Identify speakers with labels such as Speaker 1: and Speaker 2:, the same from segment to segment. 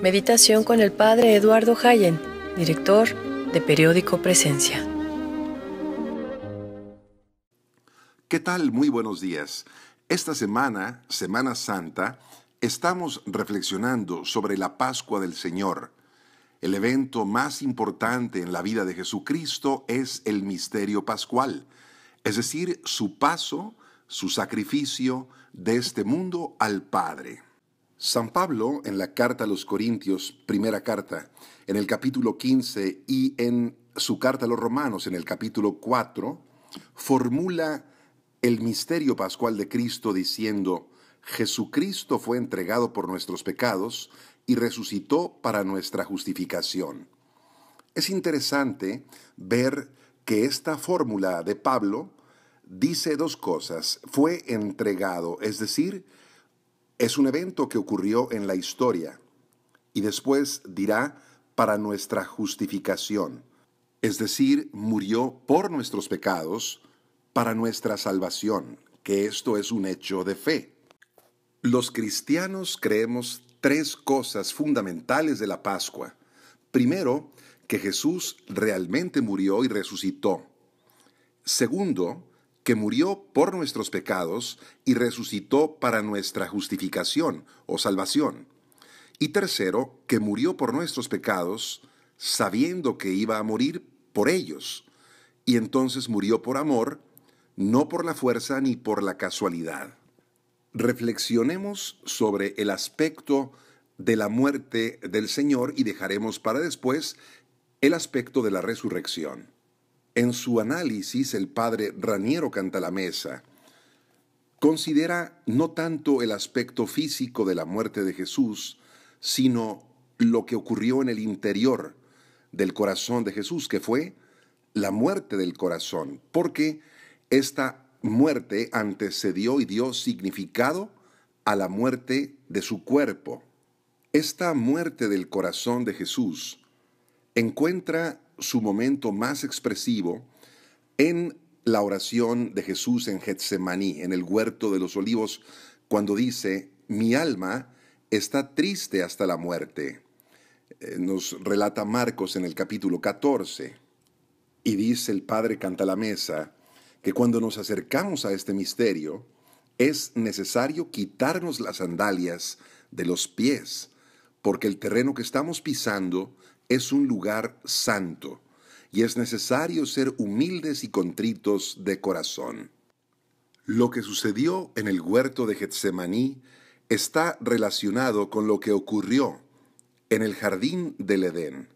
Speaker 1: Meditación con el Padre Eduardo Hayen, director de Periódico Presencia.
Speaker 2: ¿Qué tal? Muy buenos días. Esta semana, Semana Santa, estamos reflexionando sobre la Pascua del Señor. El evento más importante en la vida de Jesucristo es el misterio pascual, es decir, su paso, su sacrificio de este mundo al Padre. San Pablo, en la carta a los Corintios, primera carta, en el capítulo 15 y en su carta a los Romanos, en el capítulo 4, formula el misterio pascual de Cristo diciendo: Jesucristo fue entregado por nuestros pecados y resucitó para nuestra justificación. Es interesante ver que esta fórmula de Pablo dice dos cosas. Fue entregado, es decir, es un evento que ocurrió en la historia, y después dirá para nuestra justificación, es decir, murió por nuestros pecados para nuestra salvación, que esto es un hecho de fe. Los cristianos creemos tres cosas fundamentales de la Pascua. Primero, que Jesús realmente murió y resucitó. Segundo, que murió por nuestros pecados y resucitó para nuestra justificación o salvación. Y tercero, que murió por nuestros pecados sabiendo que iba a morir por ellos. Y entonces murió por amor, no por la fuerza ni por la casualidad. Reflexionemos sobre el aspecto de la muerte del Señor y dejaremos para después el aspecto de la resurrección. En su análisis, el padre Raniero Cantalamessa considera no tanto el aspecto físico de la muerte de Jesús, sino lo que ocurrió en el interior del corazón de Jesús, que fue la muerte del corazón, porque esta muerte antecedió y dio significado a la muerte de su cuerpo. Esta muerte del corazón de Jesús encuentra su momento más expresivo en la oración de Jesús en Getsemaní, en el huerto de los olivos, cuando dice: mi alma está triste hasta la muerte. Nos relata Marcos en el capítulo 14. Y dice el padre Cantalamessa que cuando nos acercamos a este misterio, es necesario quitarnos las sandalias de los pies, porque el terreno que estamos pisando es un lugar santo, y es necesario ser humildes y contritos de corazón. Lo que sucedió en el huerto de Getsemaní está relacionado con lo que ocurrió en el jardín del Edén.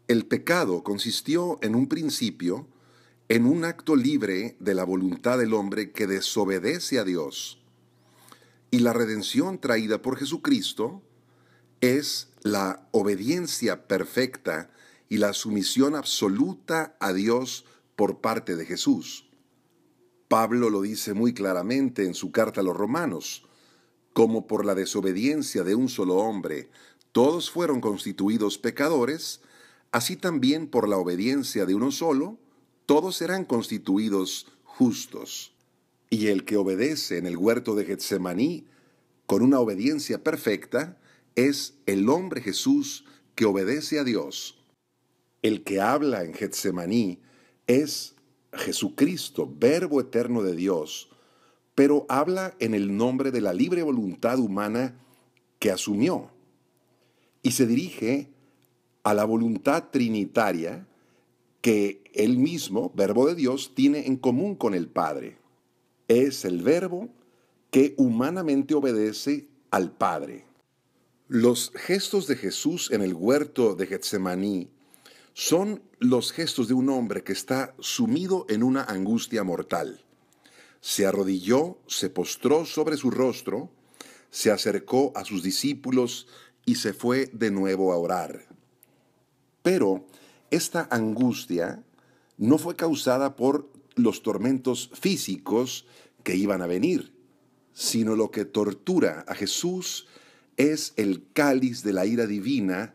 Speaker 2: El pecado consistió en un principio en un acto libre de la voluntad del hombre que desobedece a Dios. Y la redención traída por Jesucristo es la obediencia perfecta y la sumisión absoluta a Dios por parte de Jesús. Pablo lo dice muy claramente en su carta a los Romanos: como por la desobediencia de un solo hombre todos fueron constituidos pecadores, así también por la obediencia de uno solo todos serán constituidos justos. Y el que obedece en el huerto de Getsemaní con una obediencia perfecta es el hombre Jesús que obedece a Dios. El que habla en Getsemaní es Jesucristo, Verbo eterno de Dios, pero habla en el nombre de la libre voluntad humana que asumió. Y se dirige a la voluntad trinitaria que él mismo, Verbo de Dios, tiene en común con el Padre. Es el Verbo que humanamente obedece al Padre. Los gestos de Jesús en el huerto de Getsemaní son los gestos de un hombre que está sumido en una angustia mortal. Se arrodilló, se postró sobre su rostro, se acercó a sus discípulos y se fue de nuevo a orar. Pero esta angustia no fue causada por los tormentos físicos que iban a venir, sino lo que tortura a Jesús es el cáliz de la ira divina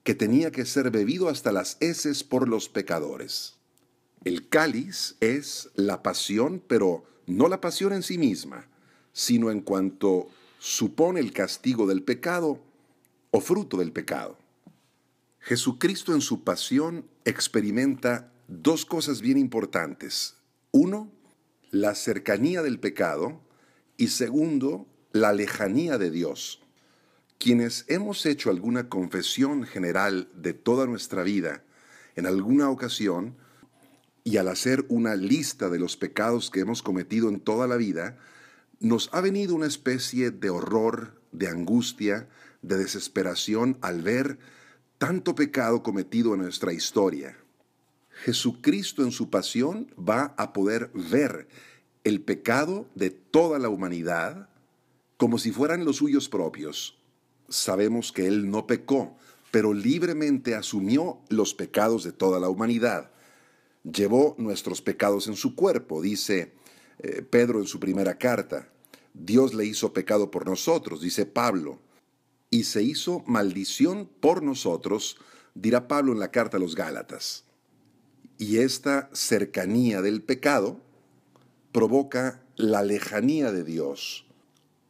Speaker 2: que tenía que ser bebido hasta las heces por los pecadores. El cáliz es la pasión, pero no la pasión en sí misma, sino en cuanto supone el castigo del pecado o fruto del pecado. Jesucristo en su pasión experimenta dos cosas bien importantes. Uno, la cercanía del pecado y segundo, la lejanía de Dios. Quienes hemos hecho alguna confesión general de toda nuestra vida en alguna ocasión y al hacer una lista de los pecados que hemos cometido en toda la vida, nos ha venido una especie de horror, de angustia, de desesperación al ver tanto pecado cometido en nuestra historia. Jesucristo en su pasión va a poder ver el pecado de toda la humanidad como si fueran los suyos propios. Sabemos que Él no pecó, pero libremente asumió los pecados de toda la humanidad. Llevó nuestros pecados en su cuerpo, dice Pedro en su primera carta. Dios le hizo pecado por nosotros, dice Pablo, y se hizo maldición por nosotros, dirá Pablo en la carta a los Gálatas. Y esta cercanía del pecado provoca la lejanía de Dios.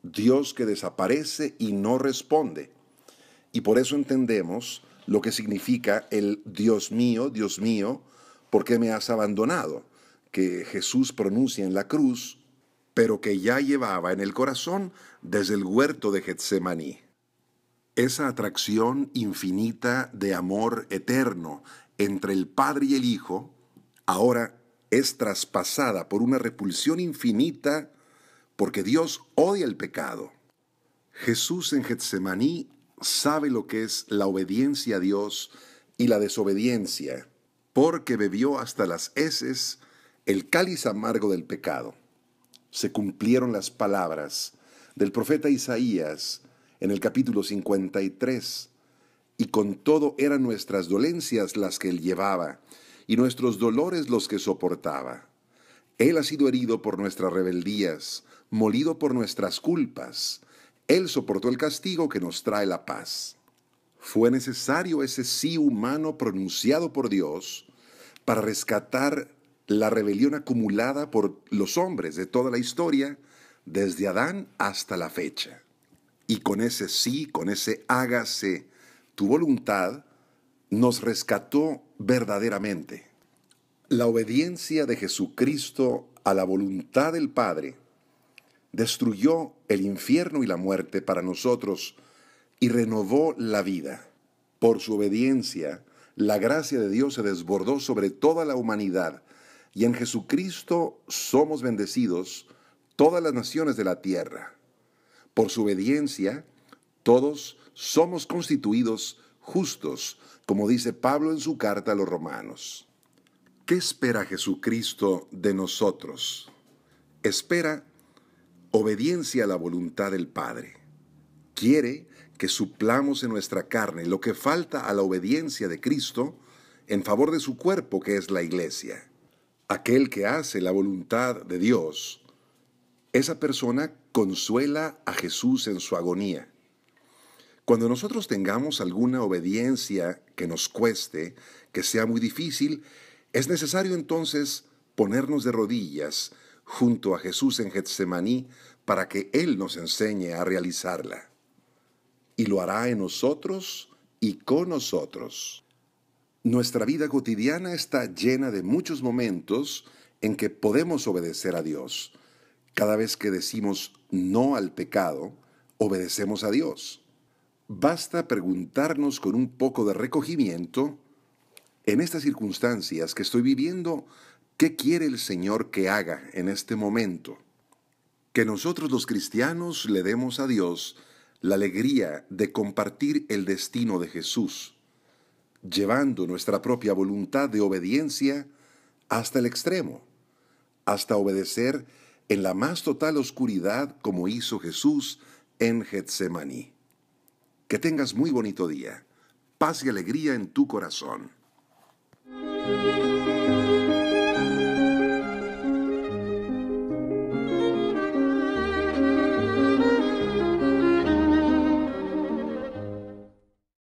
Speaker 2: Dios que desaparece y no responde. Y por eso entendemos lo que significa el Dios mío, ¿por qué me has abandonado? Que Jesús pronuncia en la cruz, pero que ya llevaba en el corazón desde el huerto de Getsemaní. Esa atracción infinita de amor eterno entre el Padre y el Hijo, ahora es traspasada por una repulsión infinita porque Dios odia el pecado. Jesús en Getsemaní sabe lo que es la obediencia a Dios y la desobediencia, porque bebió hasta las heces el cáliz amargo del pecado. Se cumplieron las palabras del profeta Isaías en el capítulo 53, y con todo eran nuestras dolencias las que él llevaba, y nuestros dolores los que soportaba. Él ha sido herido por nuestras rebeldías, molido por nuestras culpas. Él soportó el castigo que nos trae la paz. Fue necesario ese sí humano pronunciado por Dios para rescatar la rebelión acumulada por los hombres de toda la historia, desde Adán hasta la fecha. Y con ese sí, con ese hágase tu voluntad, nos rescató verdaderamente. La obediencia de Jesucristo a la voluntad del Padre destruyó el infierno y la muerte para nosotros y renovó la vida. Por su obediencia, la gracia de Dios se desbordó sobre toda la humanidad, y en Jesucristo somos bendecidos todas las naciones de la tierra. Por su obediencia, todos somos constituidos justos, como dice Pablo en su carta a los Romanos. ¿Qué espera Jesucristo de nosotros? Espera obediencia a la voluntad del Padre. Quiere que suplamos en nuestra carne lo que falta a la obediencia de Cristo en favor de su cuerpo, que es la iglesia. Aquel que hace la voluntad de Dios, esa persona consuela a Jesús en su agonía. Cuando nosotros tengamos alguna obediencia que nos cueste, que sea muy difícil, es necesario entonces ponernos de rodillas junto a Jesús en Getsemaní para que Él nos enseñe a realizarla. Y lo hará en nosotros y con nosotros. Nuestra vida cotidiana está llena de muchos momentos en que podemos obedecer a Dios. Cada vez que decimos no al pecado, obedecemos a Dios. Basta preguntarnos con un poco de recogimiento: en estas circunstancias que estoy viviendo, ¿qué quiere el Señor que haga en este momento? Que nosotros los cristianos le demos a Dios la alegría de compartir el destino de Jesús, llevando nuestra propia voluntad de obediencia hasta el extremo, hasta obedecer en la más total oscuridad como hizo Jesús en Getsemaní. Que tengas muy bonito día, paz y alegría en tu corazón.